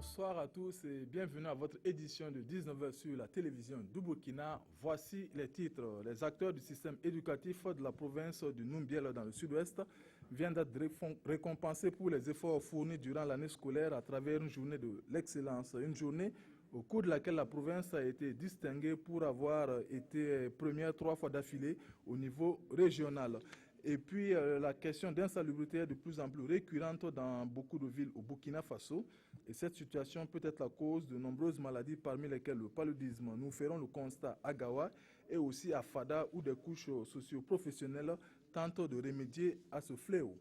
Bonsoir à tous et bienvenue à votre édition de 19h sur la télévision du Burkina. Voici les titres. Les acteurs du système éducatif de la province du Numbiel dans le sud-ouest viennent d'être récompensés pour les efforts fournis durant l'année scolaire à travers une journée de l'excellence. Une journée au cours de laquelle la province a été distinguée pour avoir été première 3 fois d'affilée au niveau régional. Et puis, la question d'insalubrité est de plus en plus récurrente dans beaucoup de villes au Burkina Faso. Et cette situation peut être la cause de nombreuses maladies, parmi lesquelles le paludisme. Nous ferons le constat à Gawa et aussi à Fada, où des couches socio-professionnelles tentent de remédier à ce fléau.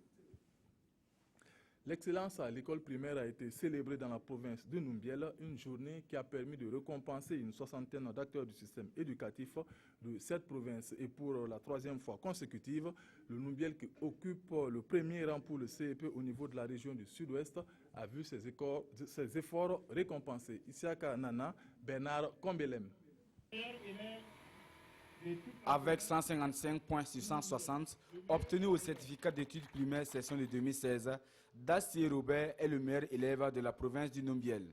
L'excellence à l'école primaire a été célébrée dans la province de Numbiel, une journée qui a permis de récompenser une soixantaine d'acteurs du système éducatif de cette province. Et pour la 3e fois consécutive, le Numbiel, qui occupe le premier rang pour le CEP au niveau de la région du sud-ouest, a vu ses efforts récompensés. Isiaka Nana, Bernard Kombelem. Avec 155 points sur 160 obtenus au certificat d'études primaires session de 2016, Dassi Robert est le meilleur élève de la province du Numbiel.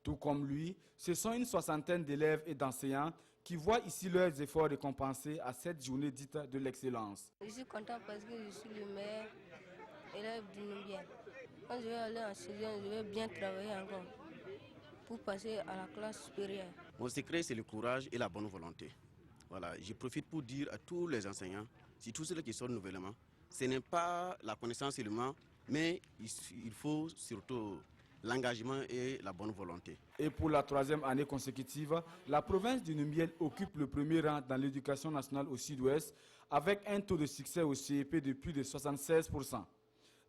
Tout comme lui, ce sont une soixantaine d'élèves et d'enseignants qui voient ici leurs efforts récompensés à cette journée dite de l'excellence. Je suis content parce que je suis le meilleur élève du Numbiel. Quand je vais aller en sixième, je vais bien travailler encore pour passer à la classe supérieure. Mon secret, c'est le courage et la bonne volonté. Voilà, je profite pour dire à tous les enseignants, surtout ceux qui sortent nouvellement, ce n'est pas la connaissance seulement, mais il faut surtout l'engagement et la bonne volonté. Et pour la 3e année consécutive, la province du Numbiel occupe le premier rang dans l'éducation nationale au sud-ouest avec un taux de succès au CEP de plus de 76%.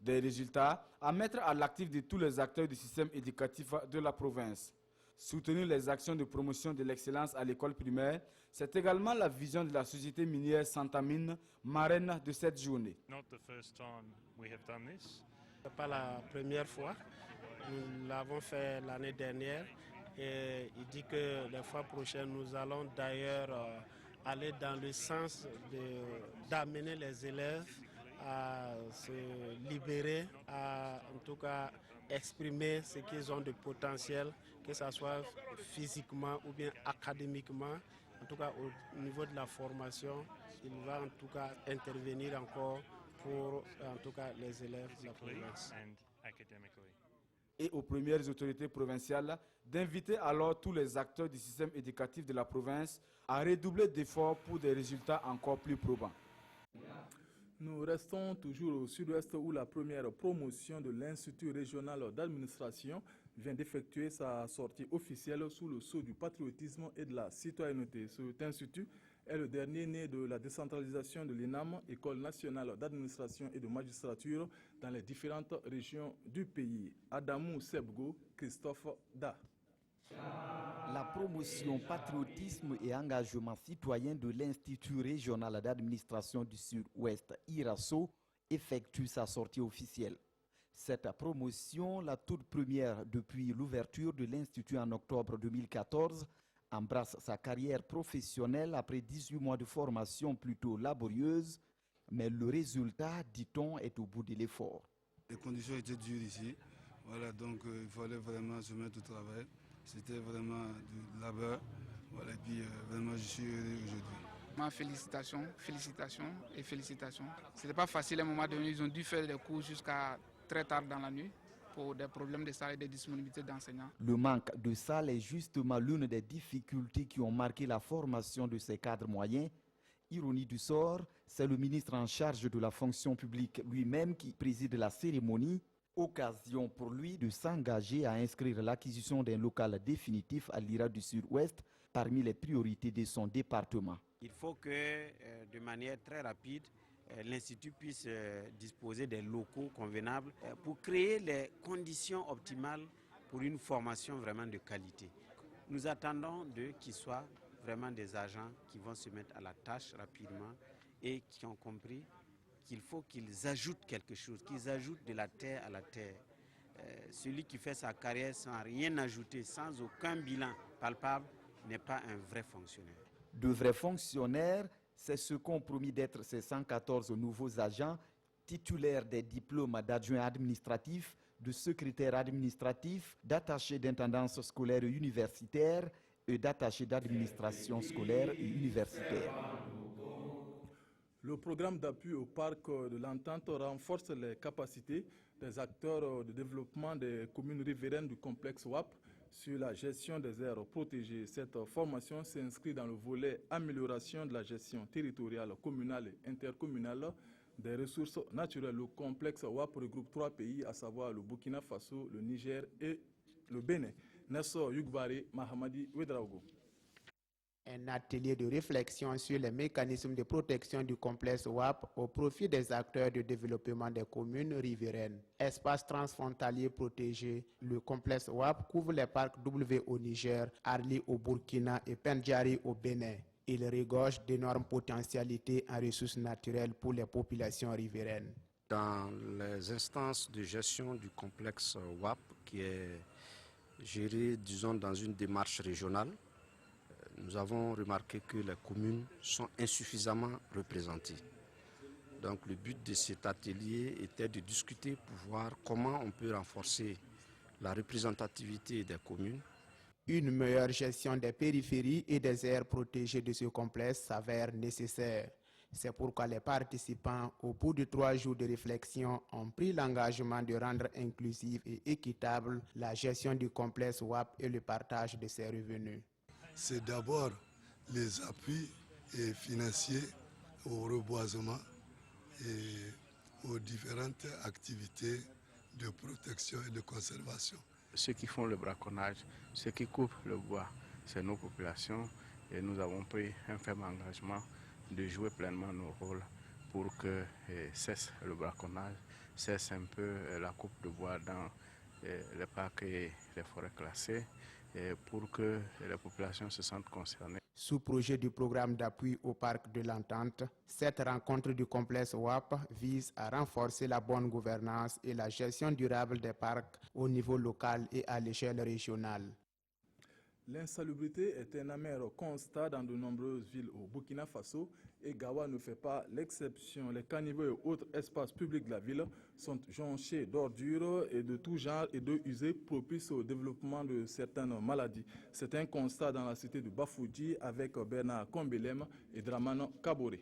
Des résultats à mettre à l'actif de tous les acteurs du système éducatif de la province. Soutenir les actions de promotion de l'excellence à l'école primaire, c'est également la vision de la société minière Santamine, marraine de cette journée. Ce n'est pas la première fois, nous l'avons fait l'année dernière et il dit que les fois prochaines nous allons d'ailleurs aller dans le sens d'amener les élèves à se libérer, à en tout cas exprimer ce qu'ils ont de potentiel, que ce soit physiquement ou bien académiquement. En tout cas au niveau de la formation, il va en tout cas intervenir encore pour en tout cas les élèves de la province. Et aux premières autorités provinciales d'inviter alors tous les acteurs du système éducatif de la province à redoubler d'efforts pour des résultats encore plus probants. Nous restons toujours au sud-ouest où la première promotion de l'Institut régional d'administration vient d'effectuer sa sortie officielle sous le sceau du patriotisme et de la citoyenneté. Cet institut est le dernier né de la décentralisation de l'ENAM, École nationale d'administration et de magistrature, dans les différentes régions du pays. Adamou Sebgo, Christophe Da. La promotion patriotisme et engagement citoyen de l'Institut régional d'administration du Sud-Ouest, IRASO, effectue sa sortie officielle. Cette promotion, la toute première depuis l'ouverture de l'Institut en octobre 2014, embrasse sa carrière professionnelle après 18 mois de formation plutôt laborieuse, mais le résultat, dit-on, est au bout de l'effort. Les conditions étaient dures ici, voilà, donc il fallait vraiment se mettre au travail. C'était vraiment du labeur, voilà, et puis vraiment je suis heureux aujourd'hui. Félicitations. Ce n'était pas facile à un moment donné, ils ont dû faire des cours jusqu'à très tard dans la nuit pour des problèmes de salle et de disponibilité d'enseignants. Le manque de salle est justement l'une des difficultés qui ont marqué la formation de ces cadres moyens. Ironie du sort, c'est le ministre en charge de la fonction publique lui-même qui préside la cérémonie. Occasion pour lui de s'engager à inscrire l'acquisition d'un local définitif à l'IRA du Sud-Ouest parmi les priorités de son département. Il faut que, de manière très rapide, l'Institut puisse disposer des locaux convenables pour créer les conditions optimales pour une formation vraiment de qualité. Nous attendons d'eux qu'ils soient vraiment des agents qui vont se mettre à la tâche rapidement et qui ont compris qu'il faut qu'ils ajoutent quelque chose, qu'ils ajoutent de la terre à la terre. Celui qui fait sa carrière sans rien ajouter, sans aucun bilan palpable, n'est pas un vrai fonctionnaire. De vrais fonctionnaires, c'est ce qu'ont promis d'être ces 114 nouveaux agents titulaires des diplômes d'adjoints administratifs de secrétaires administratifs, d'attachés d'intendance scolaire et universitaire et d'attachés d'administration scolaire et universitaire. Le programme d'appui au parc de l'Entente renforce les capacités des acteurs de développement des communes riveraines du complexe WAP sur la gestion des aires protégées. Cette formation s'inscrit dans le volet amélioration de la gestion territoriale, communale et intercommunale des ressources naturelles. Le complexe WAP regroupe 3 pays, à savoir le Burkina Faso, le Niger et le Bénin. Nassor Yugbari, Mahamadi Ouedraogo. Un atelier de réflexion sur les mécanismes de protection du complexe WAP au profit des acteurs de développement des communes riveraines. Espace transfrontalier protégé, le complexe WAP couvre les parcs W au Niger, Arli au Burkina et Pendjari au Bénin. Il regorge d'énormes potentialités en ressources naturelles pour les populations riveraines. Dans les instances de gestion du complexe WAP, qui est géré, disons, dans une démarche régionale, nous avons remarqué que les communes sont insuffisamment représentées. Donc le but de cet atelier était de discuter pour voir comment on peut renforcer la représentativité des communes. Une meilleure gestion des périphéries et des aires protégées de ce complexe s'avère nécessaire. C'est pourquoi les participants, au bout de 3 jours de réflexion, ont pris l'engagement de rendre inclusive et équitable la gestion du complexe WAP et le partage de ses revenus. C'est d'abord les appuis financiers au reboisement et aux différentes activités de protection et de conservation. Ceux qui font le braconnage, ceux qui coupent le bois, c'est nos populations et nous avons pris un ferme engagement de jouer pleinement nos rôles pour que cesse le braconnage, cesse un peu la coupe de bois dans les parcs et les forêts classées, pour que les populations se sentent concernées. Sous projet du programme d'appui au parc de l'Entente, cette rencontre du complexe WAP vise à renforcer la bonne gouvernance et la gestion durable des parcs au niveau local et à l'échelle régionale. L'insalubrité est un amer constat dans de nombreuses villes au Burkina Faso et Gawa ne fait pas l'exception. Les caniveaux et autres espaces publics de la ville sont jonchés d'ordures et de tout genre et d'eau usée propices au développement de certaines maladies. C'est un constat dans la cité de Bafouji avec Bernard Kombelem et Dramano Kabore.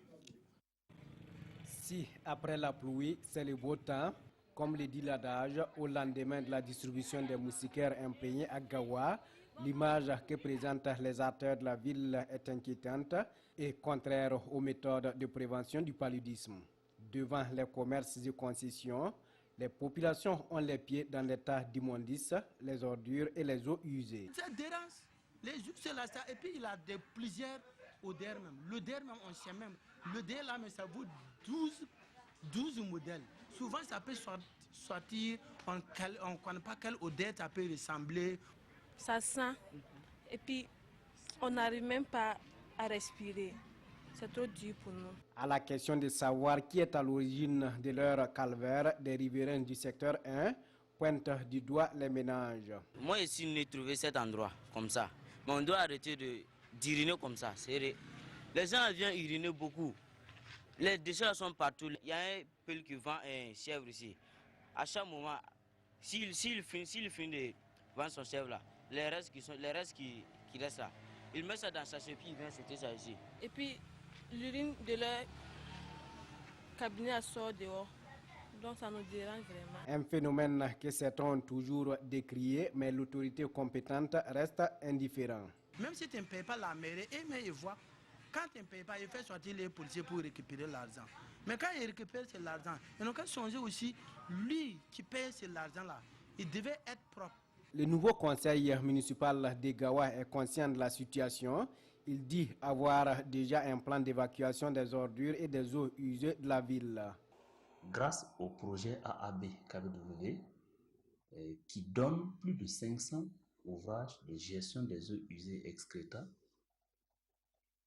Si après la pluie, c'est le beau temps, comme le dit l'adage, au lendemain de la distribution des moustiquaires imprégnés à Gawa, l'image que présentent les acteurs de la ville est inquiétante et contraire aux méthodes de prévention du paludisme. Devant les commerces et concessions, les populations ont les pieds dans l'état d'immondice, les ordures et les eaux usées. Ça dérange, les yeux c'est là, et puis il a plusieurs odeurs même. L'odeur même, on sait même. L'odeur là, mais ça vaut 12 modèles. Souvent ça peut sortir, on ne connaît pas quelle odeur ça peut ressembler. Ça sent et puis on n'arrive même pas à respirer. C'est trop dur pour nous. À la question de savoir qui est à l'origine de leur calvaire, des riverains du secteur 1 pointent du doigt les ménages. Moi, ici, on a trouvé cet endroit comme ça. Mais on doit arrêter d'uriner comme ça. Les gens viennent uriner beaucoup. Les déchets sont partout. Il y a un peu qui vend un chèvre ici. À chaque moment, s'il finit de vendre son chèvre là, les restes qui restent là, il met ça dans sa chèvre et il vient jeter ça ici. Et puis, l'urine de leur cabinet sort dehors. Donc ça nous dérange vraiment. Un phénomène que certains ont toujours décrié, mais l'autorité compétente reste indifférente. Même si tu ne payes pas la mairie, mais ils voient. Quand tu ne payes pas, il fait sortir les policiers pour récupérer l'argent. Mais quand il récupère cet argent, il n'a qu'à changer aussi, lui qui paye cet argent-là, il devait être propre. Le nouveau conseil municipal de Gawa est conscient de la situation. Il dit avoir déjà un plan d'évacuation des ordures et des eaux usées de la ville. Grâce au projet AAB KBW, qui donne plus de 500 ouvrages de gestion des eaux usées excréta,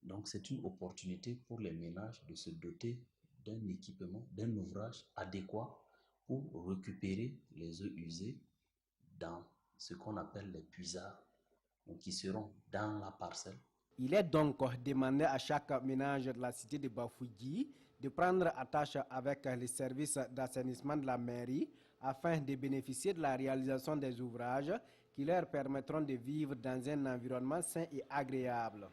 donc c'est une opportunité pour les ménages de se doter d'un équipement, d'un ouvrage adéquat pour récupérer les eaux usées dans ce qu'on appelle les puisards, donc qui seront dans la parcelle. Il est donc demandé à chaque ménage de la cité de Bafouji de prendre attache avec les services d'assainissement de la mairie afin de bénéficier de la réalisation des ouvrages qui leur permettront de vivre dans un environnement sain et agréable.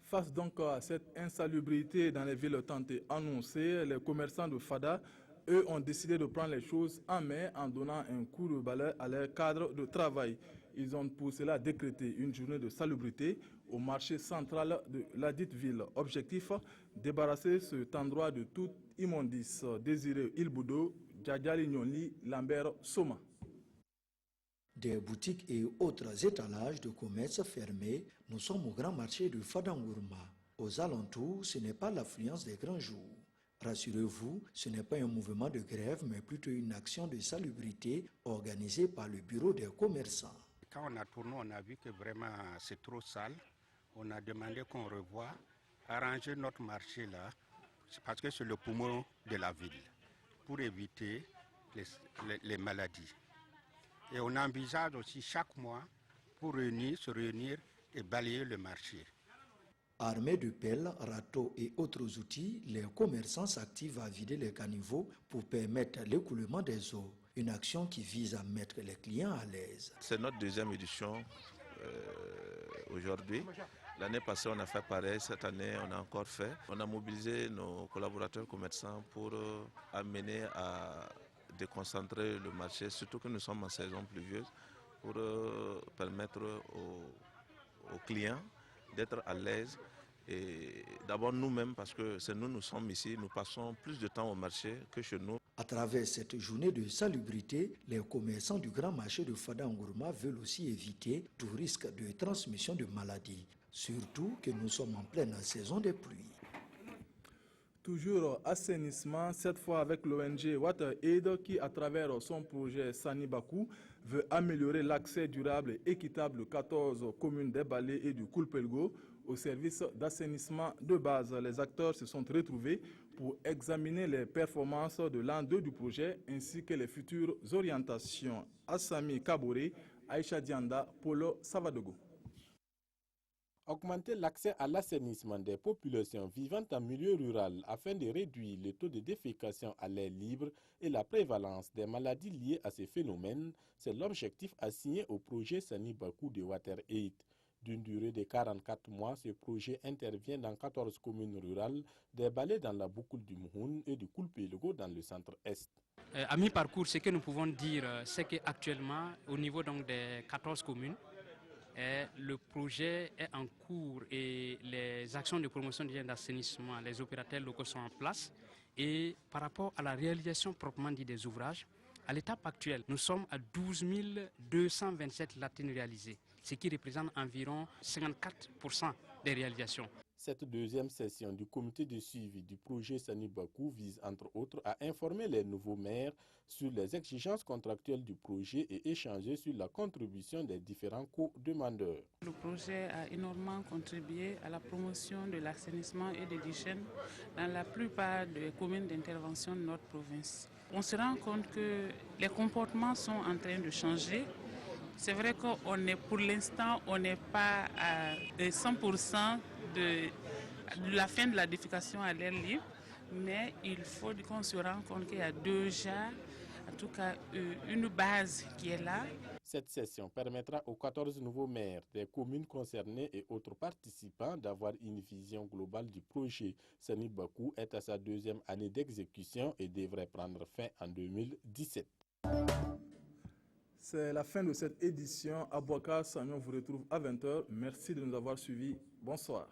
Face donc à cette insalubrité dans les villes tant annoncées, les commerçants de Fada, eux, ont décidé de prendre les choses en main en donnant un coup de balai à leur cadre de travail. Ils ont pour cela décrété une journée de salubrité au marché central de la dite ville. Objectif, débarrasser cet endroit de toute immondice. Désiré Ilboudo, Djadjali Nyonli, Lambert Soma. Des boutiques et autres étalages de commerce fermés, nous sommes au grand marché de Fadangourma. Aux alentours, ce n'est pas l'affluence des grands jours. Rassurez-vous, ce n'est pas un mouvement de grève, mais plutôt une action de salubrité organisée par le bureau des commerçants. Quand on a tourné, on a vu que vraiment c'est trop sale. On a demandé qu'on revoie, arranger notre marché là, parce que c'est le poumon de la ville, pour éviter les maladies. Et on envisage aussi chaque mois pour se réunir et balayer le marché. Armés de pelles, râteaux et autres outils, les commerçants s'activent à vider les caniveaux pour permettre l'écoulement des eaux. Une action qui vise à mettre les clients à l'aise. C'est notre deuxième édition aujourd'hui. L'année passée, on a fait pareil. Cette année, on a encore fait. On a mobilisé nos collaborateurs commerçants pour amener à déconcentrer le marché, surtout que nous sommes en saison pluvieuse, pour permettre aux clients d'être à l'aise. Et d'abord nous-mêmes, parce que c'est nous sommes ici, nous passons plus de temps au marché que chez nous. À travers cette journée de salubrité, les commerçants du grand marché de Fadangourma veulent aussi éviter tout risque de transmission de maladies, surtout que nous sommes en pleine saison des pluies. Toujours assainissement, cette fois avec l'ONG WaterAid qui, à travers son projet Sani Bakou, veut améliorer l'accès durable et équitable de 14 communes des Balais et du Koulpelgo au service d'assainissement de base. Les acteurs se sont retrouvés pour examiner les performances de l'an 2 du projet ainsi que les futures orientations. Assami Kabore, Aïcha Dianda, Polo Savadogo. Augmenter l'accès à l'assainissement des populations vivant en milieu rural afin de réduire le taux de défécation à l'air libre et la prévalence des maladies liées à ces phénomènes, c'est l'objectif assigné au projet Sani Bakou de WaterAid. D'une durée de 44 mois, ce projet intervient dans 14 communes rurales, des Balais dans la boucle du Mouhoun et du Koulpelgo dans le centre-est. À mi-parcours, ce que nous pouvons dire, c'est qu'actuellement, au niveau donc des 14 communes, le projet est en cours et les actions de promotion d'assainissement, les opérateurs locaux sont en place. Et par rapport à la réalisation proprement dit des ouvrages, à l'étape actuelle, nous sommes à 12 227 latines réalisées, ce qui représente environ 54% des réalisations. Cette deuxième session du comité de suivi du projet Sani Bakou vise entre autres à informer les nouveaux maires sur les exigences contractuelles du projet et échanger sur la contribution des différents co-demandeurs. Le projet a énormément contribué à la promotion de l'assainissement et des l'hygiène dans la plupart des communes d'intervention de notre province. On se rend compte que les comportements sont en train de changer. C'est vrai qu'on est pour l'instant, on n'est pas à 100% de la fin de la défécation à l'air libre, mais il faut qu'on se rende compte qu'il y a déjà, en tout cas, une base qui est là. Cette session permettra aux 14 nouveaux maires des communes concernées et autres participants d'avoir une vision globale du projet. Sani Bakou est à sa deuxième année d'exécution et devrait prendre fin en 2017. C'est la fin de cette édition. Abouakar Sagnon vous retrouve à 20h. Merci de nous avoir suivis. Bonsoir.